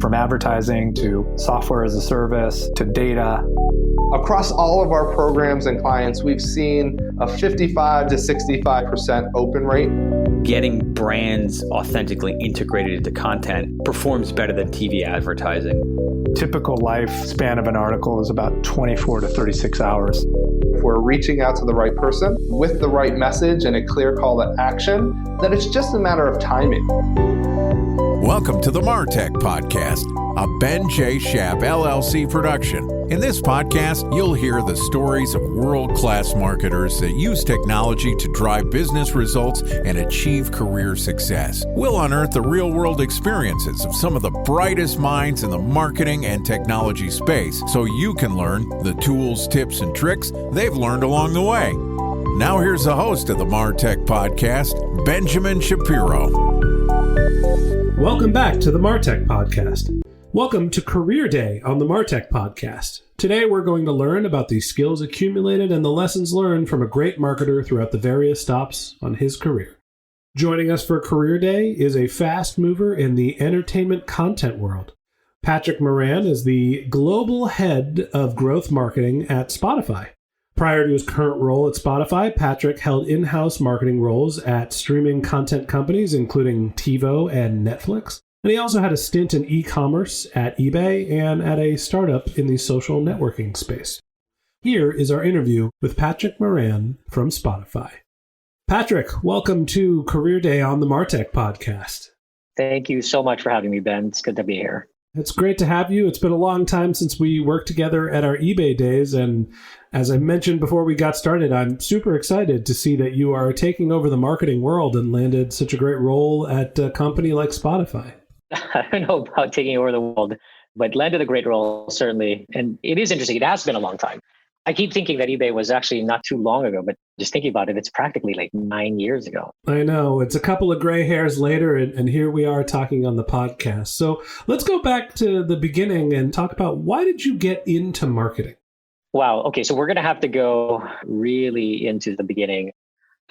From advertising to software as a service to data. Across all of our programs and clients, we've seen a 55 to 65% open rate. Getting brands authentically integrated into content performs better than TV advertising. Typical lifespan of an article is about 24 to 36 hours. If we're reaching out to the right person with the right message and a clear call to action, then it's just a matter of timing. Welcome to the MarTech Podcast, a Ben J. Schaap LLC production. In this podcast, you'll hear the stories of world-class marketers that use technology to drive business results and achieve career success. We'll unearth the real-world experiences of some of the brightest minds in the marketing and technology space so you can learn the tools, tips, and tricks they've learned along the way. Now here's the host of the MarTech Podcast, Benjamin Shapiro. Welcome back to the MarTech Podcast. Welcome to Career Day on the MarTech Podcast. Today we're going to learn about the skills accumulated and the lessons learned from a great marketer throughout the various stops on his career. Joining us for Career Day is a fast mover in the entertainment content world. Patrick Moran is the global head of growth marketing at Spotify. Prior to his current role at Spotify, Patrick held in-house marketing roles at streaming content companies including TiVo and Netflix. And he also had a stint in e-commerce at eBay and at a startup in the social networking space. Here is our interview with Patrick Moran from Spotify. Patrick, welcome to Career Day on the MarTech Podcast. Thank you so much for having me, Ben. It's good to be here. It's great to have you. It's been a long time since we worked together at our eBay days. And as I mentioned before we got started, I'm super excited to see that you are taking over the marketing world and landed such a great role at a company like Spotify. I don't know about taking over the world, but landed a great role, certainly. And it is interesting. It has been a long time. I keep thinking that eBay was actually not too long ago, but just thinking about it, it's practically like 9 years ago. I know. It's a couple of gray hairs later, and here we are talking on the podcast. So let's go back to the beginning and talk about why did you get into marketing? Wow. Okay. So we're going to have to go really into the beginning.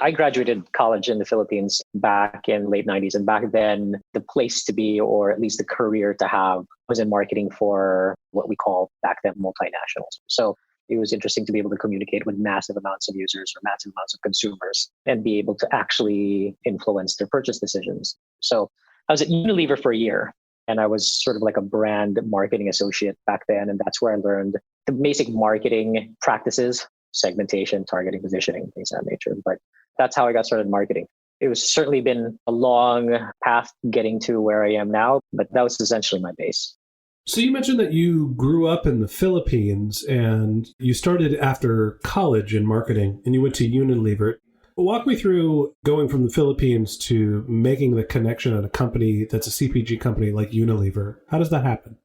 I graduated college in the Philippines back in late 90s. And back then, the place to be, or at least the career to have, was in marketing for what we call back then multinationals. So it was interesting to be able to communicate with massive amounts of users or massive amounts of consumers and be able to actually influence their purchase decisions. So I was at Unilever for a year, and I was sort of like a brand marketing associate back then. And that's where I learned the basic marketing practices, segmentation, targeting, positioning, things of that nature. But that's how I got started in marketing. It was certainly been a long path getting to where I am now, but that was essentially my base. So you mentioned that you grew up in the Philippines and you started after college in marketing and you went to Unilever. Walk me through going from the Philippines to making the connection at a company that's a CPG company like Unilever. How does that happen?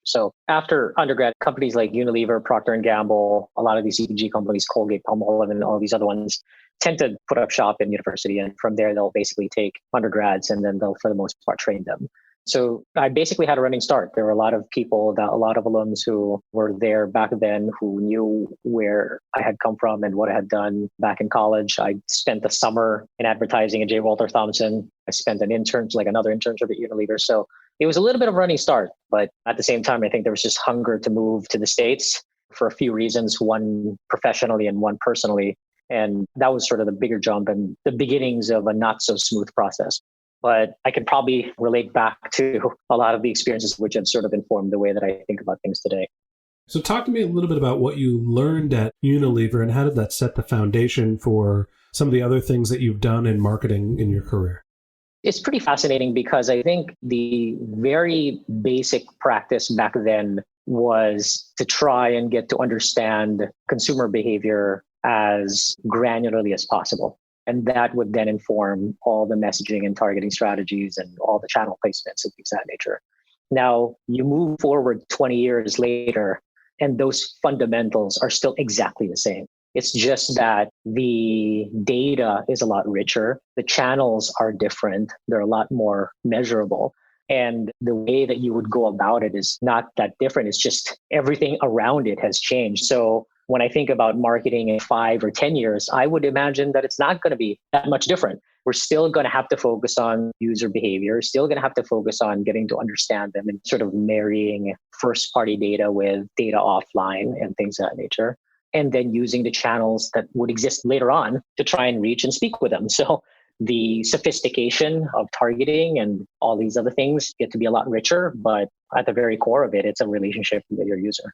So after undergrad, companies like Unilever, Procter & Gamble, a lot of these CPG companies, Colgate, Palmolive, and all these other ones tend to put up shop in university. And from there, they'll basically take undergrads and then they'll, for the most part, train them. So I basically had a running start. There were a lot of people, a lot of alums who were there back then who knew where I had come from and what I had done back in college. I spent the summer in advertising at J. Walter Thompson. I spent another internship at Unilever. So it was a little bit of a running start, but at the same time, I think there was just hunger to move to the States for a few reasons, one professionally and one personally. And that was sort of the bigger jump and the beginnings of a not so smooth process. But I could probably relate back to a lot of the experiences which have sort of informed the way that I think about things today. So talk to me a little bit about what you learned at Unilever and how did that set the foundation for some of the other things that you've done in marketing in your career? It's pretty fascinating because I think the very basic practice back then was to try and get to understand consumer behavior as granularly as possible. And that would then inform all the messaging and targeting strategies and all the channel placements and things of that nature. Now, you move forward 20 years later, and those fundamentals are still exactly the same. It's just that the data is a lot richer. The channels are different. They're a lot more measurable. And the way that you would go about it is not that different. It's just everything around it has changed. So when I think about marketing in 5 or 10 years, I would imagine that it's not going to be that much different. we're still going to have to focus on user behavior, still going to have to focus on getting to understand them and sort of marrying first party data with data offline and things of that nature. And then using the channels that would exist later on to try and reach and speak with them. So the sophistication of targeting and all these other things get to be a lot richer, but at the very core of it, it's a relationship with your user.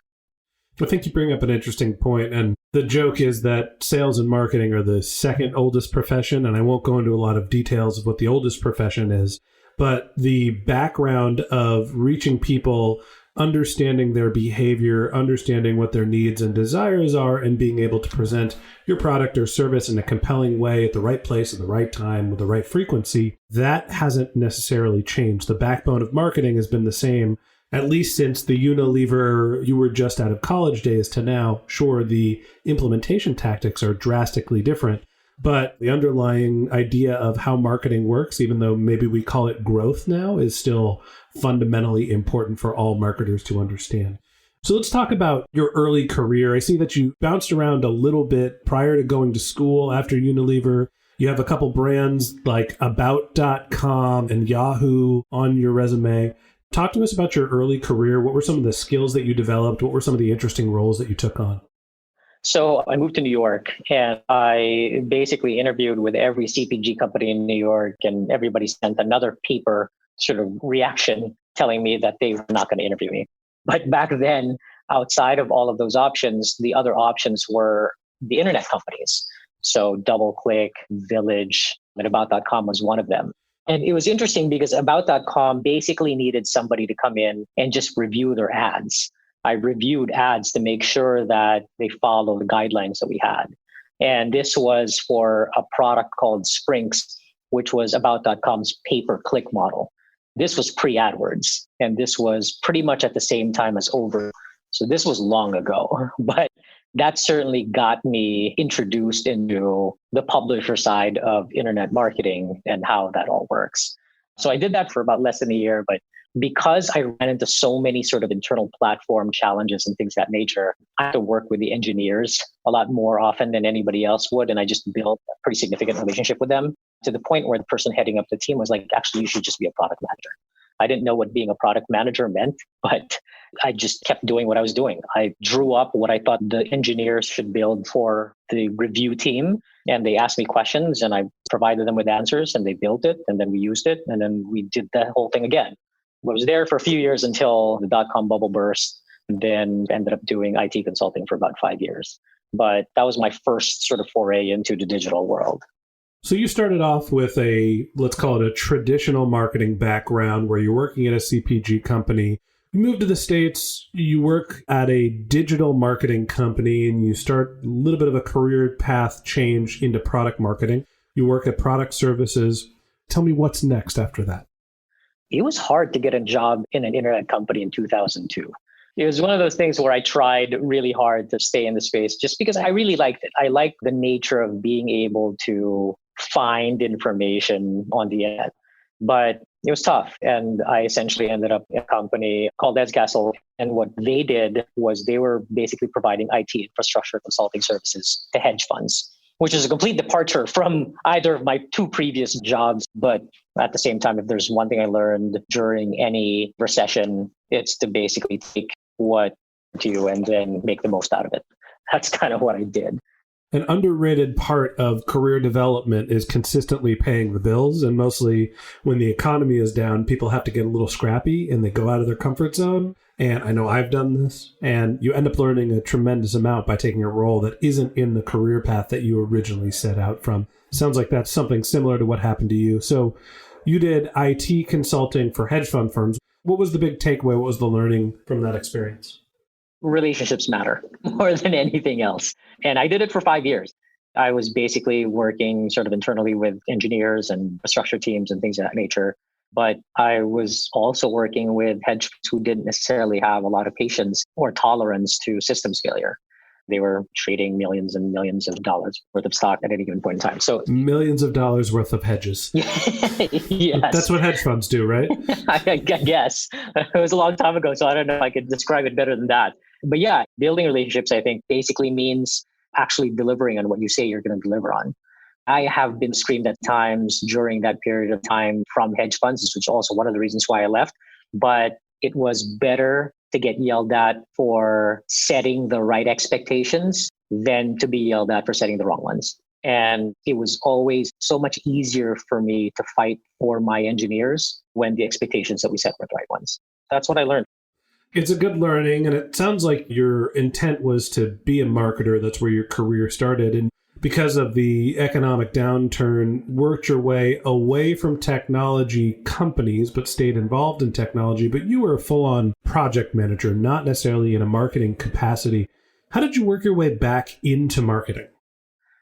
I think you bring up an interesting point, and the joke is that sales and marketing are the second oldest profession, and I won't go into a lot of details of what the oldest profession is, but the background of reaching people, understanding their behavior, understanding what their needs and desires are, and being able to present your product or service in a compelling way at the right place at the right time with the right frequency, that hasn't necessarily changed. The backbone of marketing has been the same, at least since the Unilever, you were just out of college days to now. Sure, the implementation tactics are drastically different, but the underlying idea of how marketing works, even though maybe we call it growth now, is still fundamentally important for all marketers to understand. So let's talk about your early career. I see that you bounced around a little bit prior to going to school after Unilever. You have a couple brands like About.com and Yahoo on your resume. Talk to us about your early career. What were some of the skills that you developed? What were some of the interesting roles that you took on? So I moved to New York and I basically interviewed with every CPG company in New York, and everybody sent another paper sort of reaction telling me that they were not going to interview me. But back then, outside of all of those options, the other options were the internet companies. So DoubleClick, Village, and About.com was one of them. And it was interesting because About.com basically needed somebody to come in and just review their ads. I reviewed ads to make sure that they follow the guidelines that we had. And this was for a product called Sprinks, which was About.com's pay-per-click model. This was pre-AdWords, and this was pretty much at the same time as Over. So this was long ago, but that certainly got me introduced into the publisher side of internet marketing and how that all works. So I did that for about less than a year, but because I ran into so many sort of internal platform challenges and things of that nature, I had to work with the engineers a lot more often than anybody else would. And I just built a pretty significant relationship with them to the point where the person heading up the team was like, actually, you should just be a product manager. I didn't know what being a product manager meant, but I just kept doing what I was doing. I drew up what I thought the engineers should build for the review team. And they asked me questions and I provided them with answers and they built it. And then we used it. And then we did that whole thing again. I was there for a few years until the dot-com bubble burst, and then ended up doing IT consulting for about 5 years. But that was my first sort of foray into the digital world. So you started off with let's call it a traditional marketing background where you're working at a CPG company. You move to the States, you work at a digital marketing company, and you start a little bit of a career path change into product marketing. You work at product services. Tell me what's next after that. It was hard to get a job in an internet company in 2002. It was one of those things where I tried really hard to stay in the space just because I really liked it. I liked the nature of being able to find information on the internet. But it was tough. And I essentially ended up in a company called Escastle. And what they did was they were basically providing IT infrastructure consulting services to hedge funds, which is a complete departure from either of my two previous jobs. But at the same time, if there's one thing I learned during any recession, it's to basically take what to you and then make the most out of it. That's kind of what I did. An underrated part of career development is consistently paying the bills. And mostly when the economy is down, people have to get a little scrappy and they go out of their comfort zone. And I know I've done this. And you end up learning a tremendous amount by taking a role that isn't in the career path that you originally set out from. Sounds like that's something similar to what happened to you. So you did IT consulting for hedge fund firms. What was the big takeaway? What was the learning from that experience? Relationships matter more than anything else. And I did it for 5 years. I was basically working sort of internally with engineers and infrastructure teams and things of that nature. But I was also working with hedge funds who didn't necessarily have a lot of patience or tolerance to systems failure. They were trading millions and millions of dollars worth of stock at any given point in time. So millions of dollars worth of hedges. Yes. That's what hedge funds do, right? I guess. It was a long time ago, so I don't know if I could describe it better than that. But yeah, building relationships, I think, basically means actually delivering on what you say you're going to deliver on. I have been screamed at times during that period of time from hedge funds, which is also one of the reasons why I left. But it was better to get yelled at for setting the right expectations than to be yelled at for setting the wrong ones. And it was always so much easier for me to fight for my engineers when the expectations that we set were the right ones. That's what I learned. It's a good learning, and it sounds like your intent was to be a marketer. That's where your career started. And because of the economic downturn, worked your way away from technology companies, but stayed involved in technology. But you were a full-on project manager, not necessarily in a marketing capacity. How did you work your way back into marketing?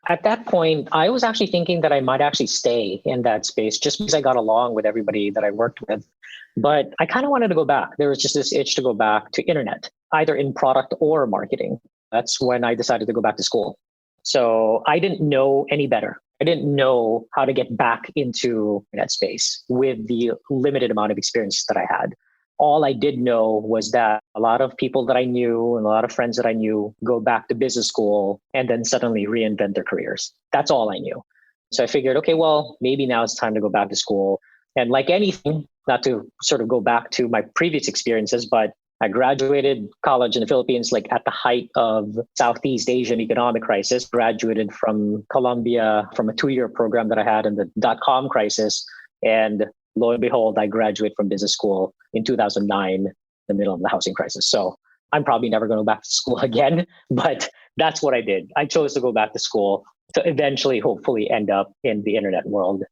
At that point, I was actually thinking that I might actually stay in that space just because I got along with everybody that I worked with. But I kind of wanted to go back. There was just this itch to go back to internet, either in product or marketing. That's when I decided to go back to school. So I didn't know any better. I didn't know how to get back into that space with the limited amount of experience that I had. All I did know was that a lot of people that I knew and a lot of friends that I knew go back to business school and then suddenly reinvent their careers. That's all I knew. So I figured, okay, well, maybe now it's time to go back to school. And like anything, not to sort of go back to my previous experiences, but I graduated college in the Philippines, like at the height of Southeast Asian economic crisis, graduated from Columbia from a 2-year program that I had in the dot-com crisis. And lo and behold, I graduate from business school in 2009, the middle of the housing crisis. So I'm probably never going to go back to school again, but that's what I did. I chose to go back to school to eventually, hopefully end up in the internet world.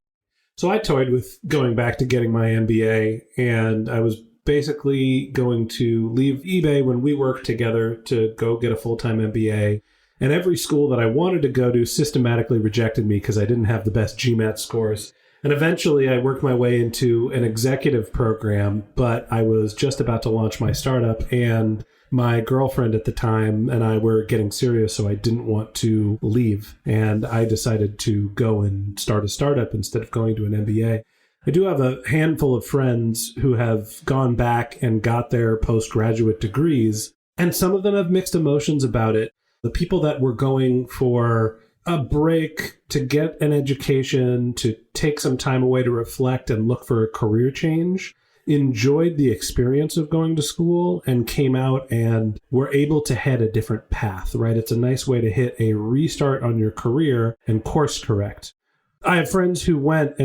So I toyed with going back to getting my MBA, and I was basically going to leave eBay when we worked together to go get a full-time MBA. And every school that I wanted to go to systematically rejected me because I didn't have the best GMAT scores. And eventually I worked my way into an executive program, but I was just about to launch my startup, and my girlfriend at the time and I were getting serious, so I didn't want to leave. And I decided to go and start a startup instead of going to an MBA. I do have a handful of friends who have gone back and got their postgraduate degrees, and some of them have mixed emotions about it. The people that were going for a break to get an education, to take some time away to reflect and look for a career change, enjoyed the experience of going to school and came out and were able to head a different path, right? It's a nice way to hit a restart on your career and course correct. I have friends who went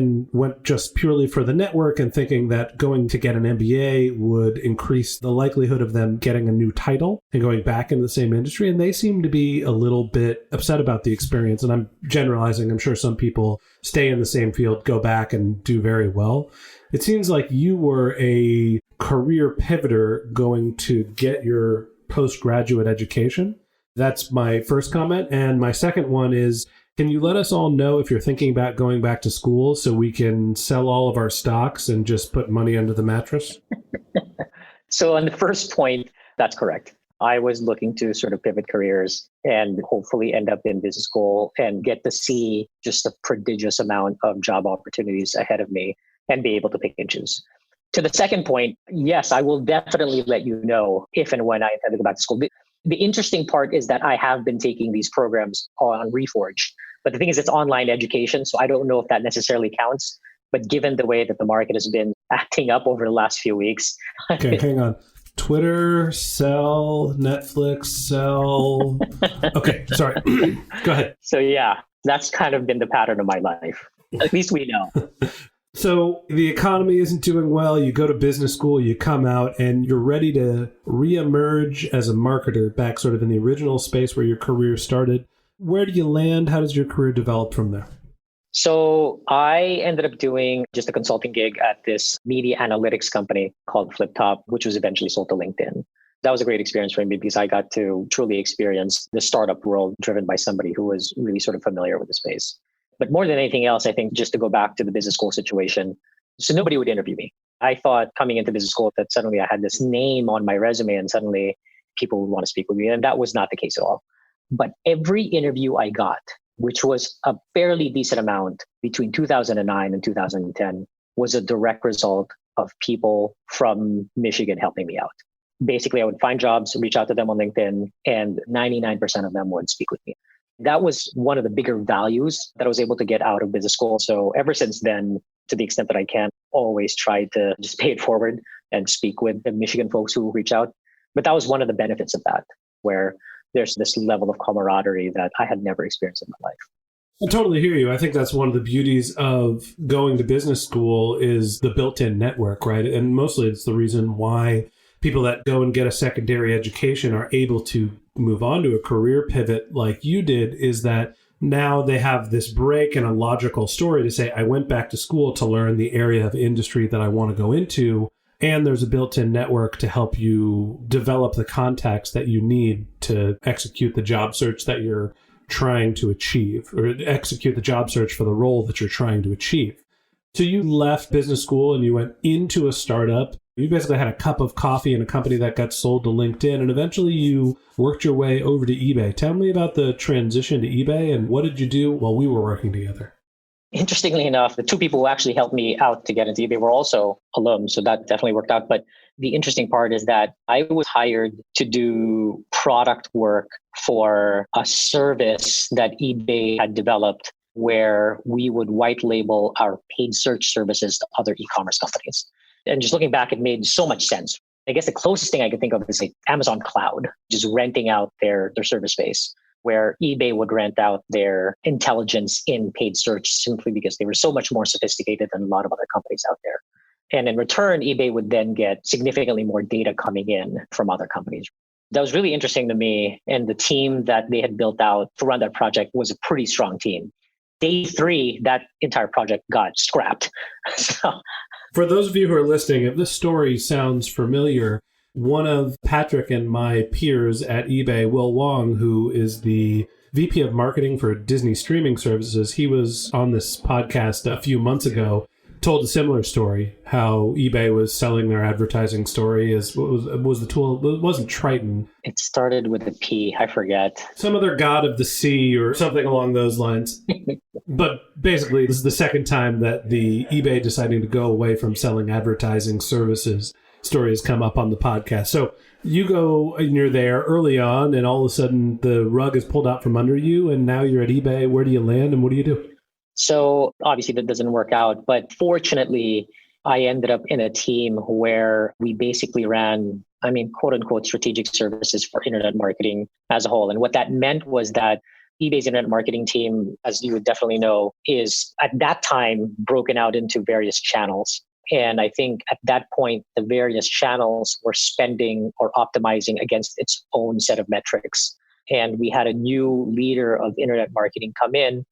just purely for the network and thinking that going to get an MBA would increase the likelihood of them getting a new title and going back into the same industry. And they seem to be a little bit upset about the experience. And I'm generalizing. I'm sure some people stay in the same field, go back and do very well. It seems like you were a career pivoter going to get your postgraduate education. That's my first comment. And my second one is, can you let us all know if you're thinking about going back to school so we can sell all of our stocks and just put money under the mattress? So on the first point, that's correct. I was looking to sort of pivot careers and hopefully end up in business school and get to see just a prodigious amount of job opportunities ahead of me and be able to pick and choose. To the second point, yes, I will definitely let you know if and when I intend to go back to school. The interesting part is that I have been taking these programs on Reforge. But the thing is, it's online education, so I don't know if that necessarily counts. But given the way that the market has been acting up over the last few weeks. Okay, hang on. Twitter, sell, Netflix, sell. Okay, sorry. Go ahead. So yeah, that's kind of been the pattern of my life. At least we know. So the economy isn't doing well. You go to business school, you come out, and you're ready to reemerge as a marketer back sort of in the original space where your career started. Where do you land? How does your career develop from there? So I ended up doing just a consulting gig at this media analytics company called FlipTop, which was eventually sold to LinkedIn. That was a great experience for me because I got to truly experience the startup world driven by somebody who was really sort of familiar with the space. But more than anything else, I think just to go back to the business school situation, so nobody would interview me. I thought coming into business school that suddenly I had this name on my resume and suddenly people would want to speak with me. And that was not the case at all. But every interview I got, which was a fairly decent amount between 2009 and 2010, was a direct result of people from Michigan helping me out. Basically, I would find jobs, reach out to them on LinkedIn, and 99% of them would speak with me. That was one of the bigger values that I was able to get out of business school. So ever since then, to the extent that I can, always try to just pay it forward and speak with the Michigan folks who reach out. But that was one of the benefits of that, where there's this level of camaraderie that I had never experienced in my life. I totally hear you. I think that's one of the beauties of going to business school is the built-in network, right? And mostly it's the reason why people that go and get a secondary education are able to move on to a career pivot like you did, is that now they have this break and a logical story to say, I went back to school to learn the area of industry that I want to go into. And there's a built-in network to help you develop the contacts that you need to execute the job search that you're trying to achieve, or execute the job search for the role that you're trying to achieve. So you left business school and you went into a startup. You basically had a cup of coffee in a company that got sold to LinkedIn, and eventually you worked your way over to eBay. Tell me about the transition to eBay and what did you do while we were working together? Interestingly enough, the two people who actually helped me out to get into eBay were also alums, so that definitely worked out. But the interesting part is that I was hired to do product work for a service that eBay had developed where we would white label our paid search services to other e-commerce companies. And just looking back, it made so much sense. I guess the closest thing I could think of is like Amazon Cloud, just renting out their service space, where eBay would rent out their intelligence in paid search simply because they were so much more sophisticated than a lot of other companies out there. And in return, eBay would then get significantly more data coming in from other companies. That was really interesting to me. And the team that they had built out to run that project was a pretty strong team. Day 3, that entire project got scrapped. So, for those of you who are listening, if this story sounds familiar, one of Patrick and my peers at eBay, Will Wong, who is the VP of marketing for Disney streaming services, he was on this podcast a few months ago, told a similar story, how eBay was selling their advertising story as what was the tool? It wasn't Triton. It started with a P, I forget. Some other god of the sea or something along those lines. But basically, this is the second time that the eBay deciding to go away from selling advertising services story has come up on the podcast. So you go and you're there early on, and all of a sudden the rug is pulled out from under you, and now you're at eBay. Where do you land and what do you do? So obviously that doesn't work out, but fortunately, I ended up in a team where we basically ran, quote unquote, strategic services for internet marketing as a whole. And what that meant was that eBay's internet marketing team, as you would definitely know, is at that time broken out into various channels. And I think at that point, the various channels were spending or optimizing against its own set of metrics. And we had a new leader of internet marketing come in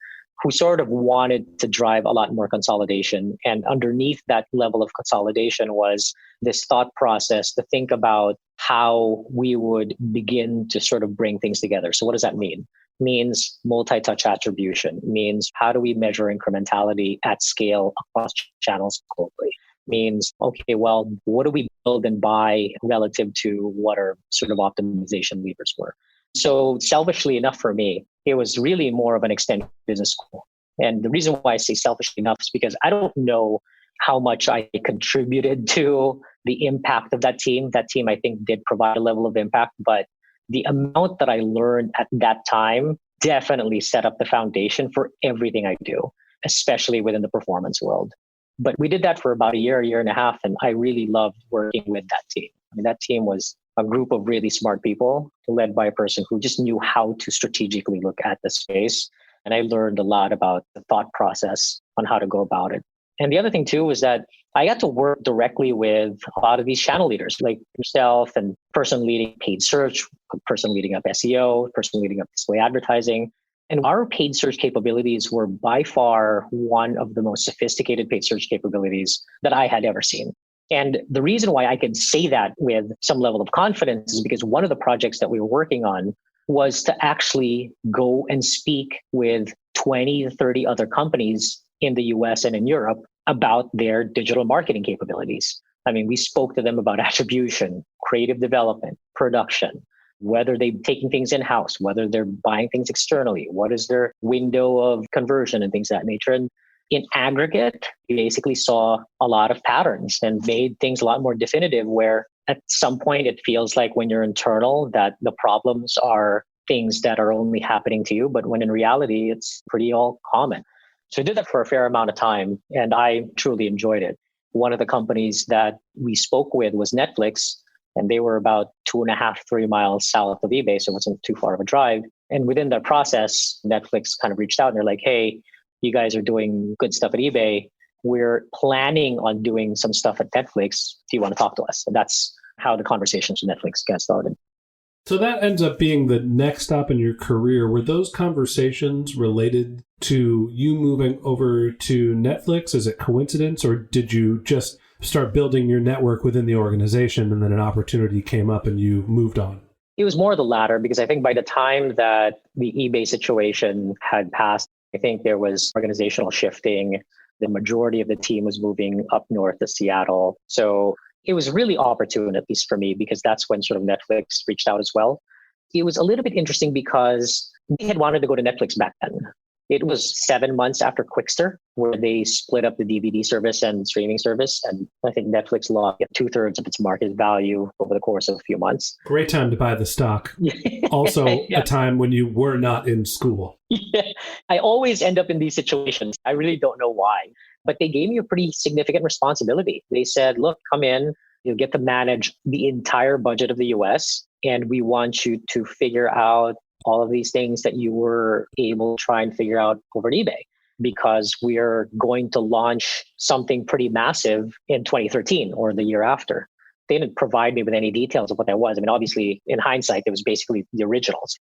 who sort of wanted to drive a lot more consolidation. And underneath that level of consolidation was this thought process to think about how we would begin to sort of bring things together. So what does that mean? It means multi-touch attribution. It means how do we measure incrementality at scale across channels globally? It means, okay, well, what do we build and buy relative to what our sort of optimization levers were? So selfishly enough for me, it was really more of an extended business school. And the reason why I say selfishly enough is because I don't know how much I contributed to the impact of that team. That team, I think, did provide a level of impact, but the amount that I learned at that time definitely set up the foundation for everything I do, especially within the performance world. But we did that for about a year and a half, and I really loved working with that team. That team was a group of really smart people led by a person who just knew how to strategically look at the space. And I learned a lot about the thought process on how to go about it. And the other thing too was that I got to work directly with a lot of these channel leaders like yourself and person leading paid search, person leading up SEO, person leading up display advertising. And our paid search capabilities were by far one of the most sophisticated paid search capabilities that I had ever seen. And the reason why I could say that with some level of confidence is because one of the projects that we were working on was to actually go and speak with 20 to 30 other companies in the US and in Europe about their digital marketing capabilities. We spoke to them about attribution, creative development, production, whether they're taking things in-house, whether they're buying things externally, what is their window of conversion and things of that nature. And in aggregate, we basically saw a lot of patterns and made things a lot more definitive where at some point it feels like when you're internal that the problems are things that are only happening to you, but when in reality, it's pretty all common. So I did that for a fair amount of time, and I truly enjoyed it. One of the companies that we spoke with was Netflix, and they were about 2.5, 3 miles south of eBay, so it wasn't too far of a drive. And within that process, Netflix kind of reached out and they're like, hey, you guys are doing good stuff at eBay. We're planning on doing some stuff at Netflix. Do you want to talk to us? And that's how the conversations with Netflix got started. So that ends up being the next stop in your career. Were those conversations related to you moving over to Netflix? Is it coincidence, or did you just start building your network within the organization and then an opportunity came up and you moved on? It was more the latter, because I think by the time that the eBay situation had passed, I think there was organizational shifting. The majority of the team was moving up north to Seattle. So it was really opportune, at least for me, because that's when sort of Netflix reached out as well. It was a little bit interesting because they had wanted to go to Netflix back then. It was 7 months after Quickster, where they split up the DVD service and streaming service. And I think Netflix lost 2/3 of its market value over the course of a few months. Great time to buy the stock. Also, a time when you were not in school. Yeah. I always end up in these situations. I really don't know why. But they gave me a pretty significant responsibility. They said, look, come in, you'll get to manage the entire budget of the US, and we want you to figure out all of these things that you were able to try and figure out over at eBay, because we're going to launch something pretty massive in 2013 or the year after. They didn't provide me with any details of what that was. I mean, obviously, in hindsight, it was basically the originals.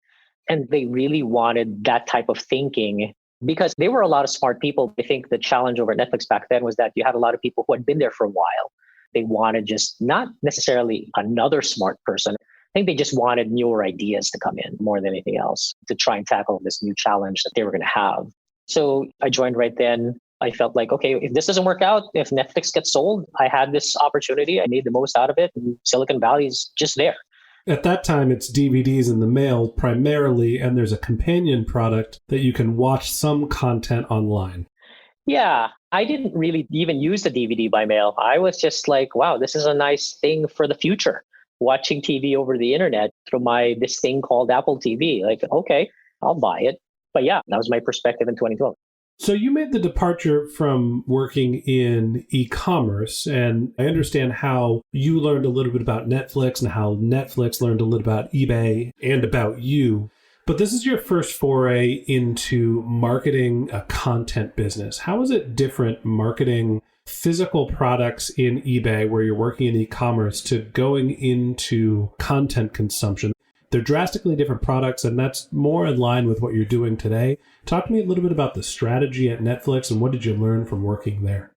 And they really wanted that type of thinking because they were a lot of smart people. I think the challenge over at Netflix back then was that you had a lot of people who had been there for a while. They wanted just not necessarily another smart person. I think they just wanted newer ideas to come in more than anything else to try and tackle this new challenge that they were going to have. So I joined right then. I felt like, okay, if this doesn't work out, if Netflix gets sold, I had this opportunity. I made the most out of it. And Silicon Valley is just there. At that time, it's DVDs in the mail primarily, and there's a companion product that you can watch some content online. Yeah, I didn't really even use the DVD by mail. I was just like, wow, this is a nice thing for the future. Watching TV over the internet through this thing called Apple TV. Like, okay, I'll buy it. But yeah, that was my perspective in 2012. So you made the departure from working in e-commerce, and I understand how you learned a little bit about Netflix and how Netflix learned a little about eBay and about you. But this is your first foray into marketing a content business. How is it different marketing physical products in eBay where you're working in e-commerce to going into content consumption? They're drastically different products, and that's more in line with what you're doing today. Talk to me a little bit about the strategy at Netflix and what did you learn from working there?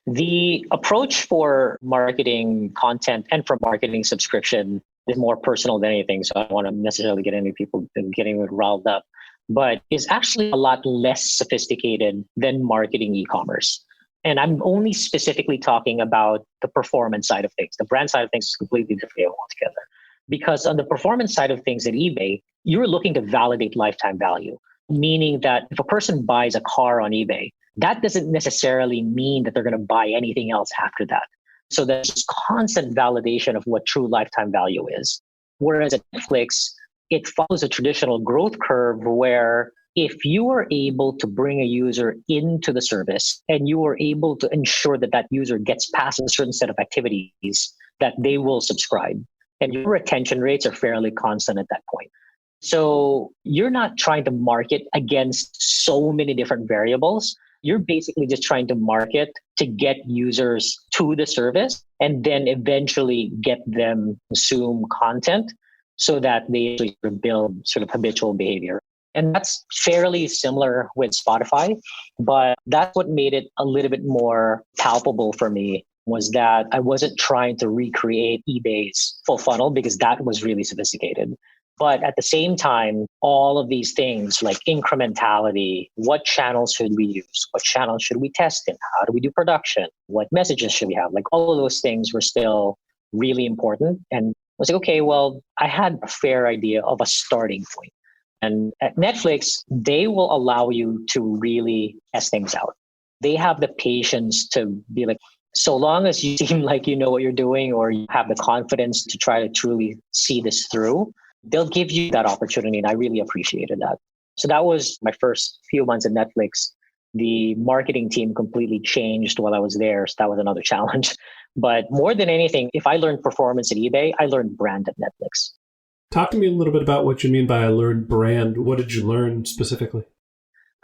The approach for marketing content and for marketing subscription is more personal than anything. So I don't want to necessarily get any people getting riled up, but is actually a lot less sophisticated than marketing e-commerce. And I'm only specifically talking about the performance side of things. The brand side of things is completely different altogether. Because on the performance side of things at eBay, you're looking to validate lifetime value, meaning that if a person buys a car on eBay, that doesn't necessarily mean that they're going to buy anything else after that. So there's constant validation of what true lifetime value is. Whereas at Netflix, it follows a traditional growth curve where if you are able to bring a user into the service and you are able to ensure that that user gets past a certain set of activities, that they will subscribe. And your retention rates are fairly constant at that point. So you're not trying to market against so many different variables. You're basically just trying to market to get users to the service and then eventually get them to consume content so that they actually build sort of habitual behavior. And that's fairly similar with Spotify, but that's what made it a little bit more palpable for me, was that I wasn't trying to recreate eBay's full funnel because that was really sophisticated. But at the same time, all of these things like incrementality, what channels should we use? What channels should we test in? How do we do production? What messages should we have? Like all of those things were still really important. And I was like, okay, well, I had a fair idea of a starting point. And at Netflix, they will allow you to really test things out. They have the patience to be like, so long as you seem like you know what you're doing or you have the confidence to try to truly see this through, they'll give you that opportunity. And I really appreciated that. So that was my first few months at Netflix. The marketing team completely changed while I was there. So that was another challenge. But more than anything, if I learned performance at eBay, I learned brand at Netflix. Talk to me a little bit about what you mean by I learned brand. What did you learn specifically?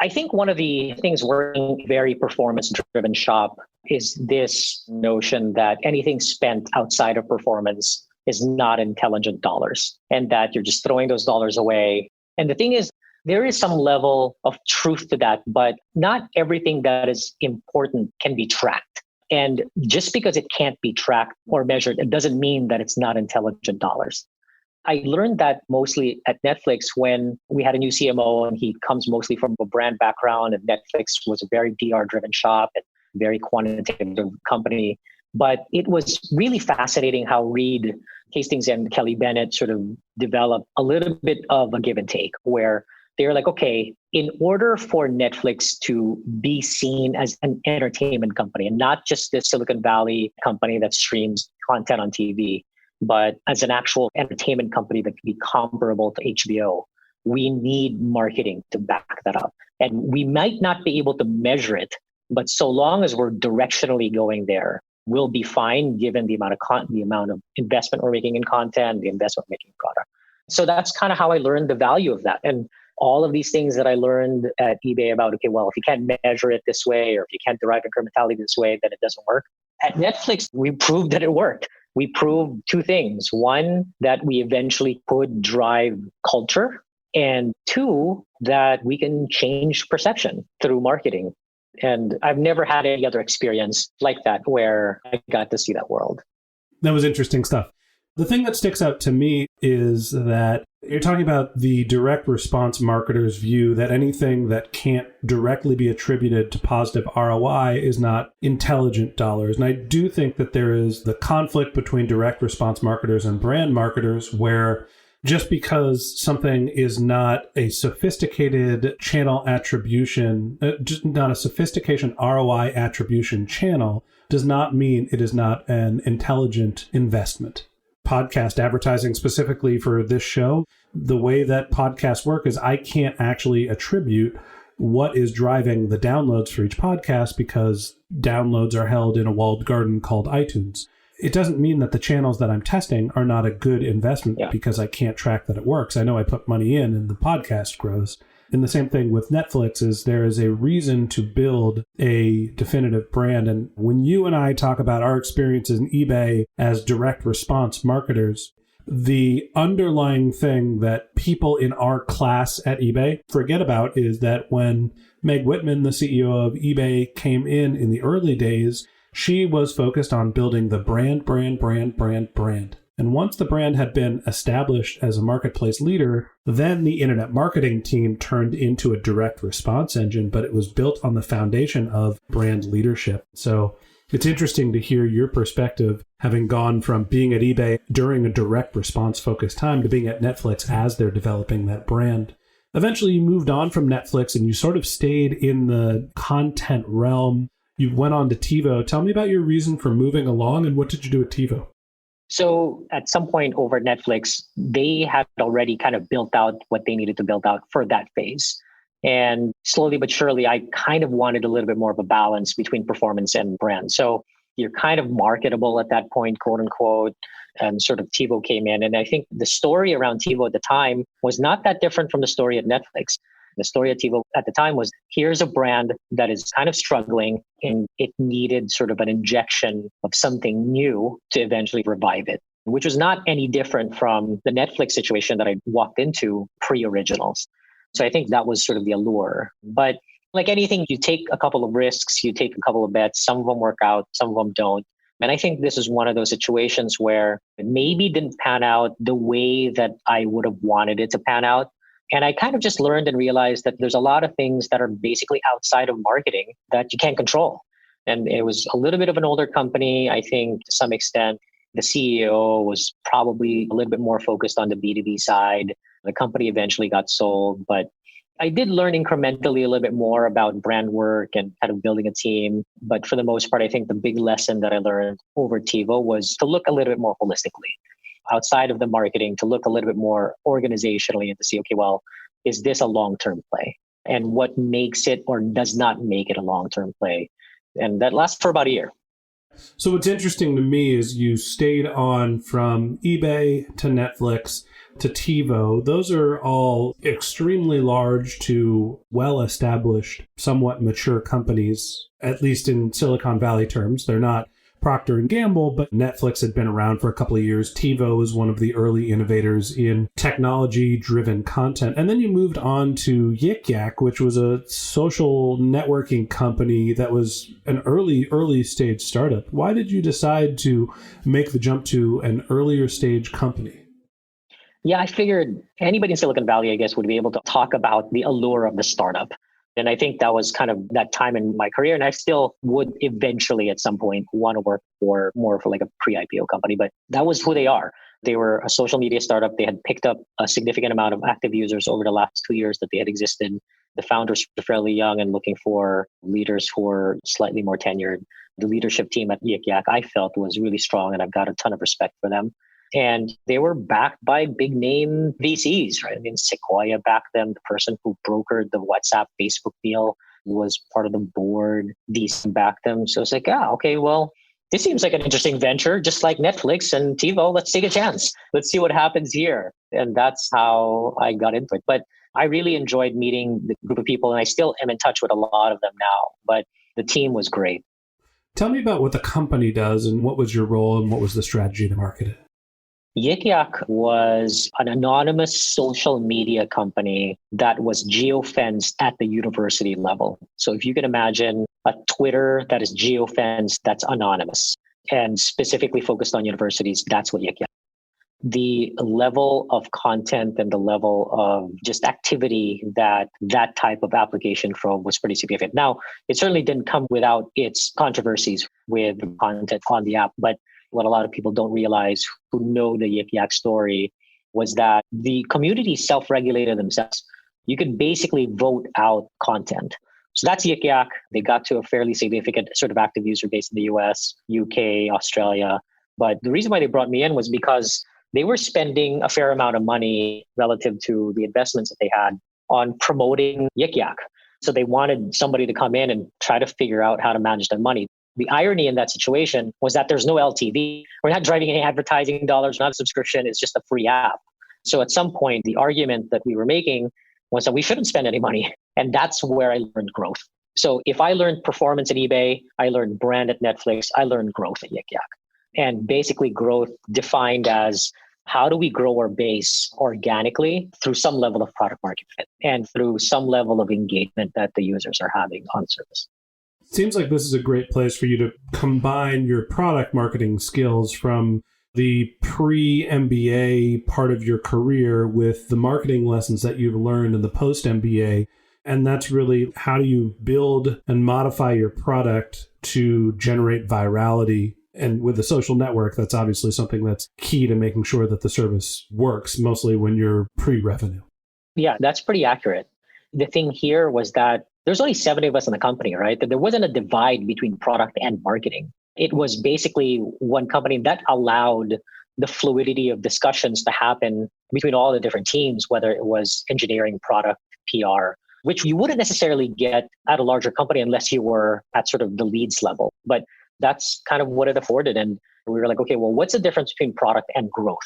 I think one of the things working a very performance-driven shop is this notion that anything spent outside of performance is not intelligent dollars, and that you're just throwing those dollars away. And the thing is, there is some level of truth to that, but not everything that is important can be tracked. And just because it can't be tracked or measured, it doesn't mean that it's not intelligent dollars. I learned that mostly at Netflix when we had a new CMO, and he comes mostly from a brand background, and Netflix was a very DR-driven shop and very quantitative company. But it was really fascinating how Reed Hastings and Kelly Bennett sort of developed a little bit of a give and take, where they're like, okay, in order for Netflix to be seen as an entertainment company and not just this Silicon Valley company that streams content on TV, but as an actual entertainment company that can be comparable to HBO, we need marketing to back that up. And we might not be able to measure it, but so long as we're directionally going there, we'll be fine given the amount of investment we're making in content, the investment we're making in product. So that's kind of how I learned the value of that. And all of these things that I learned at eBay about, okay, well, if you can't measure it this way, or if you can't derive incrementality this way, then it doesn't work. At Netflix, we proved that it worked. We proved two things. One, that we eventually could drive culture. And two, that we can change perception through marketing. And I've never had any other experience like that where I got to see that world. That was interesting stuff. The thing that sticks out to me is that you're talking about the direct response marketer's view that anything that can't directly be attributed to positive ROI is not intelligent dollars. And I do think that there is the conflict between direct response marketers and brand marketers, where just because something is not a sophisticated channel attribution, just not a sophistication ROI attribution channel, does not mean it is not an intelligent investment. Podcast advertising specifically for this show, the way that podcasts work is I can't actually attribute what is driving the downloads for each podcast because downloads are held in a walled garden called iTunes. It doesn't mean that the channels that I'm testing are not a good investment because I can't track that it works. I know I put money in and the podcast grows. And the same thing with Netflix is there is a reason to build a definitive brand. And when you and I talk about our experiences in eBay as direct response marketers, the underlying thing that people in our class at eBay forget about is that when Meg Whitman, the CEO of eBay, came in the early days, she was focused on building the brand. And once the brand had been established as a marketplace leader, then the internet marketing team turned into a direct response engine, but it was built on the foundation of brand leadership. So it's interesting to hear your perspective, having gone from being at eBay during a direct response focused time to being at Netflix as they're developing that brand. Eventually, you moved on from Netflix and you sort of stayed in the content realm. You went on to TiVo. Tell me about your reason for moving along and what did you do at TiVo? So at some point over at Netflix, they had already kind of built out what they needed to build out for that phase. And slowly but surely, I kind of wanted a little bit more of a balance between performance and brand. So you're kind of marketable at that point, quote unquote, and sort of TiVo came in. And I think the story around TiVo at the time was not that different from the story at Netflix. The story at TiVo at the time was, here's a brand that is kind of struggling and it needed sort of an injection of something new to eventually revive it, which was not any different from the Netflix situation that I walked into pre-originals. So I think that was sort of the allure. But like anything, you take a couple of risks, you take a couple of bets, some of them work out, some of them don't. And I think this is one of those situations where it maybe didn't pan out the way that I would have wanted it to pan out. And I kind of just learned and realized that there's a lot of things that are basically outside of marketing that you can't control. And it was a little bit of an older company. I think to some extent, the CEO was probably a little bit more focused on the B2B side. The company eventually got sold, but I did learn incrementally a little bit more about brand work and kind of building a team. But for the most part, I think the big lesson that I learned over TiVo was to look a little bit more holistically. outside of the marketing to look a little bit more organizationally and to see, okay, well, is this a long-term play? And what makes it or does not make it a long-term play? And that lasts for about a year. So what's interesting to me is you stayed on from eBay to Netflix to TiVo. Those are all extremely large to well-established, somewhat mature companies, at least in Silicon Valley terms. They're not Procter & Gamble, but Netflix had been around for a couple of years. TiVo was one of the early innovators in technology-driven content. And then you moved on to Yik Yak, which was a social networking company that was an early stage startup. Why did you decide to make the jump to an earlier stage company? Yeah, I figured anybody in Silicon Valley, I guess, would be able to talk about the allure of the startup. And I think that was kind of that time in my career. And I still would eventually at some point want to work for more for like a pre-IPO company, but that was who they are. They were a social media startup. They had picked up a significant amount of active users over the last 2 years that they had existed. The founders were fairly young and looking for leaders who were slightly more tenured. The leadership team at Yik Yak, I felt, was really strong, and I've got a ton of respect for them. And they were backed by big name VCs, right? I mean, Sequoia backed them. The person who brokered the WhatsApp Facebook deal was part of the board. DC backed them. So it's like, okay, well, this seems like an interesting venture, just like Netflix and TiVo. Let's take a chance. Let's see what happens here. And that's how I got into it. But I really enjoyed meeting the group of people, and I still am in touch with a lot of them now. But the team was great. Tell me about what the company does and what was your role and what was the strategy to market it? Yik Yak was an anonymous social media company that was geo-fenced at the university level. So if you can imagine a Twitter that is geo-fenced, that's anonymous and specifically focused on universities, that's what Yik Yak. The level of content and the level of just activity that type of application drove was pretty significant. Now, it certainly didn't come without its controversies with content on the app, but what a lot of people don't realize who know the Yik Yak story was that the community self-regulated themselves. You could basically vote out content. So that's Yik Yak. They got to a fairly significant sort of active user base in the US, UK, Australia. But the reason why they brought me in was because they were spending a fair amount of money relative to the investments that they had on promoting Yik Yak. So they wanted somebody to come in and try to figure out how to manage their money. The irony in that situation was that there's no LTV. We're not driving any advertising dollars, not a subscription. It's just a free app. So at some point, the argument that we were making was that we shouldn't spend any money. And that's where I learned growth. So if I learned performance at eBay, I learned brand at Netflix, I learned growth at Yik Yak. And basically growth defined as how do we grow our base organically through some level of product market fit and through some level of engagement that the users are having on the service. Seems like this is a great place for you to combine your product marketing skills from the pre-MBA part of your career with the marketing lessons that you've learned in the post-MBA. And that's really how do you build and modify your product to generate virality. And with the social network, that's obviously something that's key to making sure that the service works, mostly when you're pre-revenue. Yeah, that's pretty accurate. The thing here was that there's only 70 of us in the company, right? That there wasn't a divide between product and marketing. It was basically one company that allowed the fluidity of discussions to happen between all the different teams, whether it was engineering, product, PR, which you wouldn't necessarily get at a larger company unless you were at sort of the leads level. But that's kind of what it afforded. And we were like, okay, well, what's the difference between product and growth?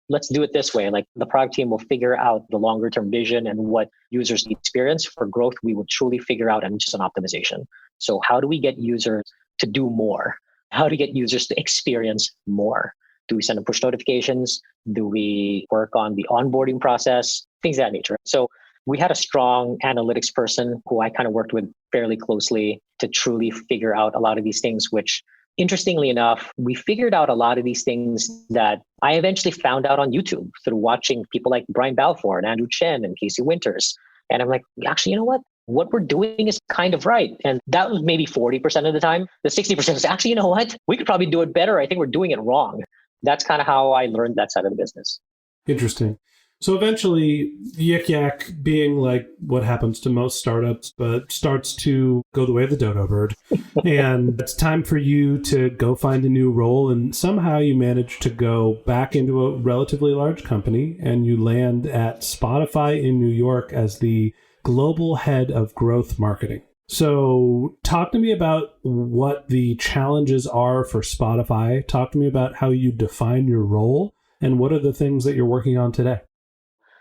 Let's do it this way. Like the product team will figure out the longer term vision and what users need experience. For growth, we will truly figure out and just an optimization. So how do we get users to do more? How to get users to experience more? Do we send them push notifications? Do we work on the onboarding process? Things of that nature. So we had a strong analytics person who I kind of worked with fairly closely to truly figure out a lot of these things, which interestingly enough, we figured out a lot of these things that I eventually found out on YouTube through watching people like Brian Balfour and Andrew Chen and Casey Winters. And I'm like, actually, you know what? What we're doing is kind of right. And that was maybe 40% of the time. The 60% was actually, you know what? We could probably do it better. I think we're doing it wrong. That's kind of how I learned that side of the business. Interesting. So eventually, Yik Yak, being like what happens to most startups, but starts to go the way of the dodo bird. And it's time for you to go find a new role. And somehow you manage to go back into a relatively large company and you land at Spotify in New York as the global head of growth marketing. So talk to me about what the challenges are for Spotify. Talk to me about how you define your role and what are the things that you're working on today.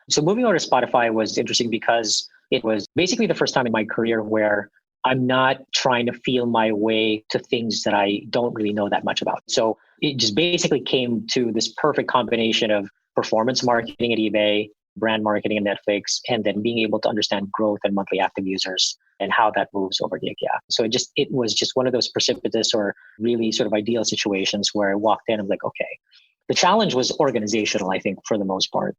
So moving over to Spotify was interesting because it was basically the first time in my career where I'm not trying to feel my way to things that I don't really know that much about. So it just basically came to this perfect combination of performance marketing at eBay, brand marketing at Netflix, and then being able to understand growth and monthly active users and how that moves over Yik Yak. So it was just one of those precipitous or really sort of ideal situations where I walked in and I'm like, okay. The challenge was organizational, I think, for the most part.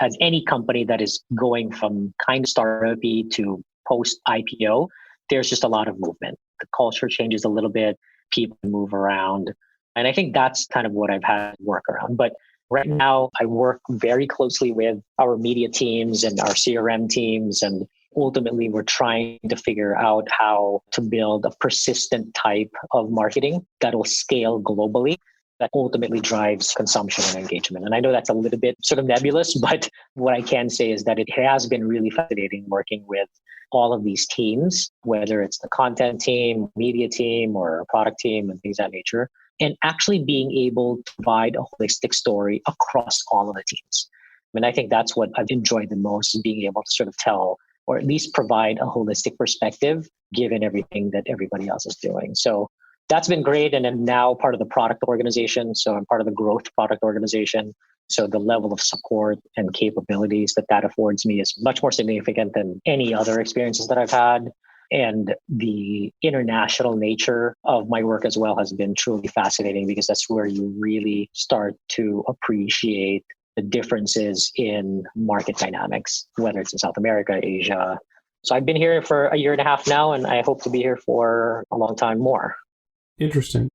As any company that is going from kind of startup-y to post-IPO, there's just a lot of movement. The culture changes a little bit, people move around. And I think that's kind of what I've had to work around. But right now, I work very closely with our media teams and our CRM teams. And ultimately, we're trying to figure out how to build a persistent type of marketing that will scale globally, that ultimately drives consumption and engagement. And I know that's a little bit sort of nebulous, but what I can say is that it has been really fascinating working with all of these teams, whether it's the content team, media team, or product team and things of that nature, and actually being able to provide a holistic story across all of the teams. I mean, I think that's what I've enjoyed the most, is being able to sort of tell, or at least provide a holistic perspective, given everything that everybody else is doing. So that's been great. And I'm now part of the product organization. So I'm part of the growth product organization. So the level of support and capabilities that affords me is much more significant than any other experiences that I've had. And the international nature of my work as well has been truly fascinating, because that's where you really start to appreciate the differences in market dynamics, whether it's in South America, Asia. So I've been here for a year and a half now, and I hope to be here for a long time more. Interesting.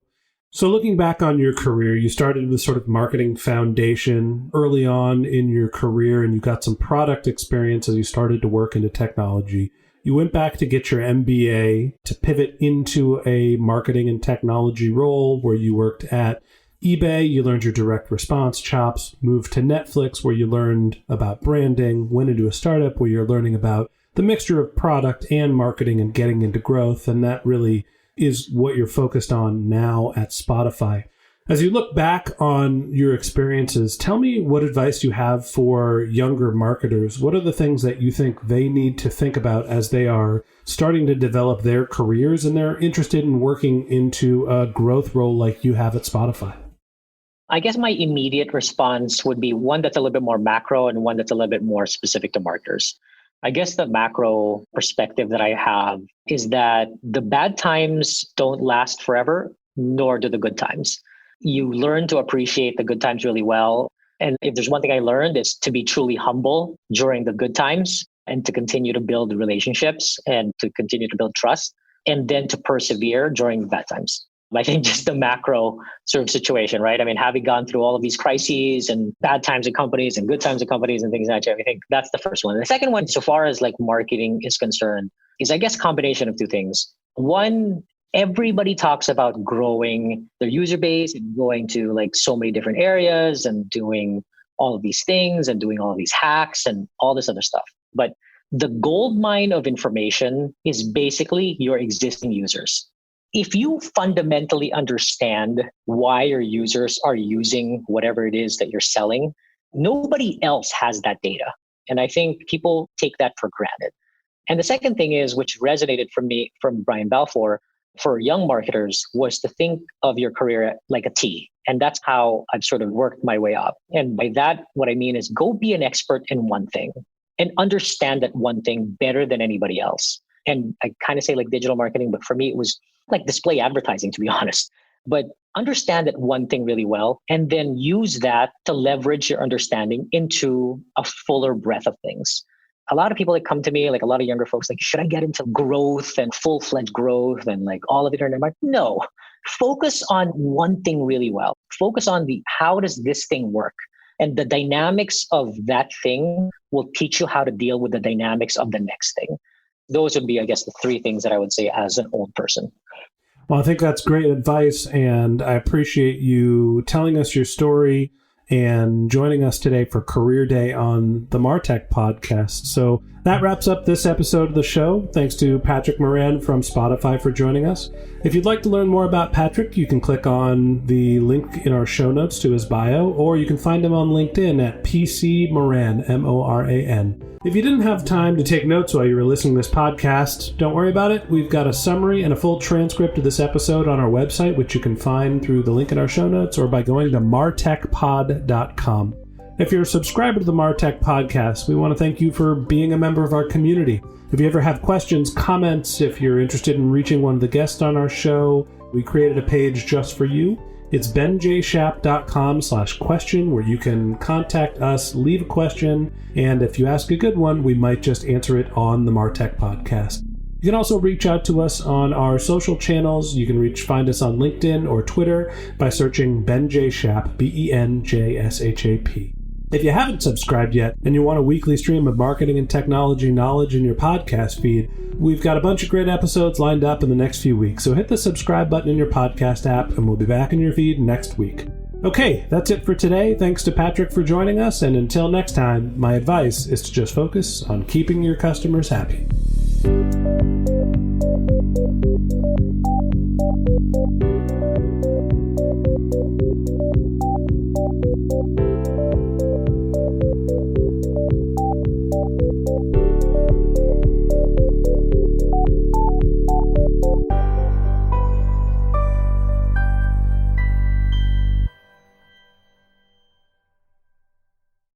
So looking back on your career, you started with sort of marketing foundation early on in your career, and you got some product experience as you started to work into technology. You went back to get your MBA to pivot into a marketing and technology role where you worked at eBay. You learned your direct response chops, moved to Netflix where you learned about branding, went into a startup where you're learning about the mixture of product and marketing and getting into growth. And that really is what you're focused on now at Spotify. As you look back on your experiences, tell me what advice you have for younger marketers. What are the things that you think they need to think about as they are starting to develop their careers and they're interested in working into a growth role like you have at Spotify? I guess my immediate response would be one that's a little bit more macro and one that's a little bit more specific to marketers. I guess the macro perspective that I have is that the bad times don't last forever, nor do the good times. You learn to appreciate the good times really well. And if there's one thing I learned, is to be truly humble during the good times and to continue to build relationships and to continue to build trust, and then to persevere during the bad times. I think just the macro sort of situation, right? I mean, having gone through all of these crises and bad times in companies and good times in companies and things like that, I think that's the first one. And the second one, so far as like marketing is concerned, is I guess combination of two things. One, everybody talks about growing their user base and going to like so many different areas and doing all of these things and doing all of these hacks and all this other stuff. But the gold mine of information is basically your existing users. If you fundamentally understand why your users are using whatever it is that you're selling, nobody else has that data. And I think people take that for granted. And the second thing is, which resonated from me, from Brian Balfour, for young marketers, was to think of your career like a T. And that's how I've sort of worked my way up. And by that, what I mean is go be an expert in one thing and understand that one thing better than anybody else. And I kind of say like digital marketing, but for me, it was like display advertising, to be honest. But understand that one thing really well, and then use that to leverage your understanding into a fuller breadth of things. A lot of people that come to me, like a lot of younger folks, like, should I get into growth and full-fledged growth and like all of it? And I'm like, no, focus on one thing really well. Focus on how does this thing work? And the dynamics of that thing will teach you how to deal with the dynamics of the next thing. Those would be, I guess, the three things that I would say as an old person. Well, I think that's great advice, and I appreciate you telling us your story and joining us today for Career Day on the MarTech podcast. So that wraps up this episode of the show. Thanks to Patrick Moran from Spotify for joining us. If you'd like to learn more about Patrick, you can click on the link in our show notes to his bio, or you can find him on LinkedIn at PC Moran, Moran. If you didn't have time to take notes while you were listening to this podcast, don't worry about it. We've got a summary and a full transcript of this episode on our website, which you can find through the link in our show notes or by going to martechpod.com. If you're a subscriber to the MarTech podcast, we want to thank you for being a member of our community. If you ever have questions, comments, if you're interested in reaching one of the guests on our show, we created a page just for you. It's benjshap.com/question where you can contact us, leave a question, and if you ask a good one, we might just answer it on the MarTech podcast. You can also reach out to us on our social channels. You can find us on LinkedIn or Twitter by searching benjshap, BenJSHAP. If you haven't subscribed yet and you want a weekly stream of marketing and technology knowledge in your podcast feed, we've got a bunch of great episodes lined up in the next few weeks. So hit the subscribe button in your podcast app and we'll be back in your feed next week. Okay, that's it for today. Thanks to Patrick for joining us. And until next time, my advice is to just focus on keeping your customers happy.